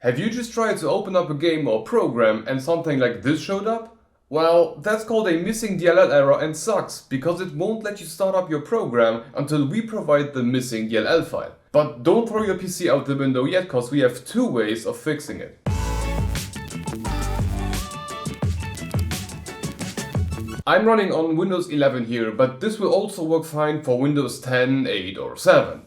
Have you just tried to open up a game or program and something like this showed up? Well, that's called a missing DLL error and sucks, because it won't let you start up your program until we provide the missing DLL file. But don't throw your PC out the window yet, cause we have two ways of fixing it. I'm running on Windows 11 here, but this will also work fine for Windows 10, 8 or 7.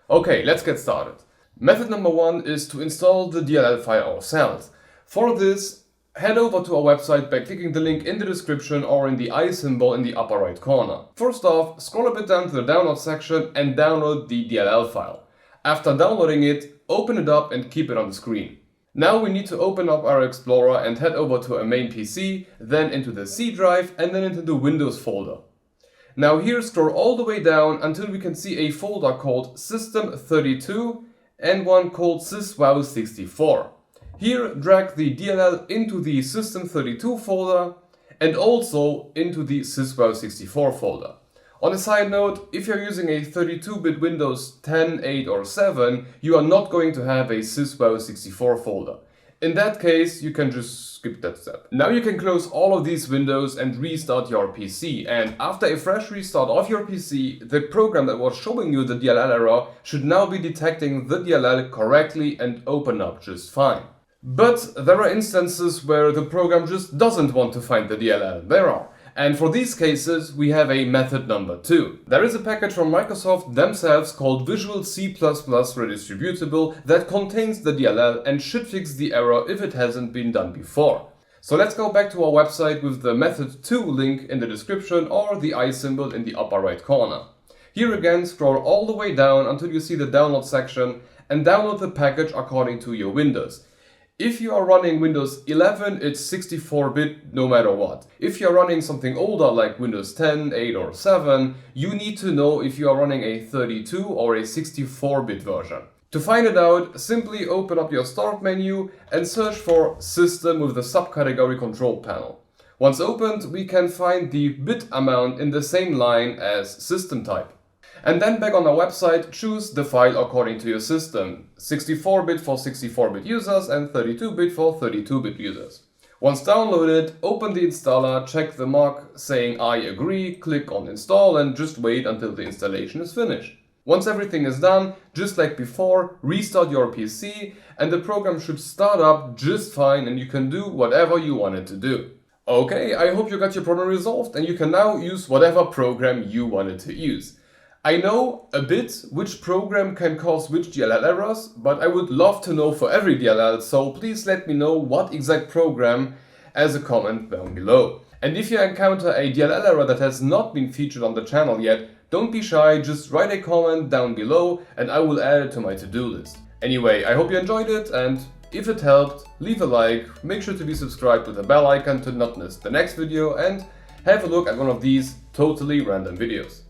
Okay, let's get started. Method number one is to install the DLL file ourselves. For this, head over to our website by clicking the link in the description or in the I symbol in the upper right corner. First off, scroll a bit down to the download section and download the DLL file. After downloading it, open it up and keep it on the screen. Now we need to open up our Explorer and head over to our main PC, then into the C drive and then into the Windows folder. Now here scroll all the way down until we can see a folder called System32 and one called zerovr16.dll. Here drag the DLL into the System32 folder and also into the zerovr16 folder. On a side note, if you're using a 32-bit Windows 10, 8 or 7, you are not going to have a zerovr16 folder. In that case, you can just skip that step. Now you can close all of these windows and restart your PC, and after a fresh restart of your PC, the program that was showing you the DLL error should now be detecting the DLL correctly and open up just fine. But there are instances where the program just doesn't want to find the DLL. There are. And for these cases, we have a method number two. There is a package from Microsoft themselves called Visual C++ Redistributable that contains the DLL and should fix the error if it hasn't been done before. So let's go back to our website with the method 2 link in the description or the I symbol in the upper right corner. Here again, scroll all the way down until you see the download section and download the package according to your Windows. If you are running Windows 11, it's 64-bit no matter what. If you're running something older like Windows 10, 8 or 7, you need to know if you are running a 32 or a 64-bit version. To find it out, simply open up your Start menu and search for System with the subcategory Control Panel. Once opened, we can find the bit amount in the same line as System type. And then back on our website, choose the file according to your system. 64-bit for 64-bit users and 32-bit for 32-bit users. Once downloaded, open the installer, check the mark saying I agree, click on install and just wait until the installation is finished. Once everything is done, just like before, restart your PC and the program should start up just fine and you can do whatever you want it to do. Okay, I hope you got your problem resolved and you can now use whatever program you wanted to use. I know a bit which program can cause which DLL errors, but I would love to know for every DLL, so please let me know what exact program as a comment down below. And if you encounter a DLL error that has not been featured on the channel yet, don't be shy, just write a comment down below and I will add it to my to-do list. Anyway, I hope you enjoyed it and if it helped, leave a like, make sure to be subscribed with the bell icon to not miss the next video and have a look at one of these totally random videos.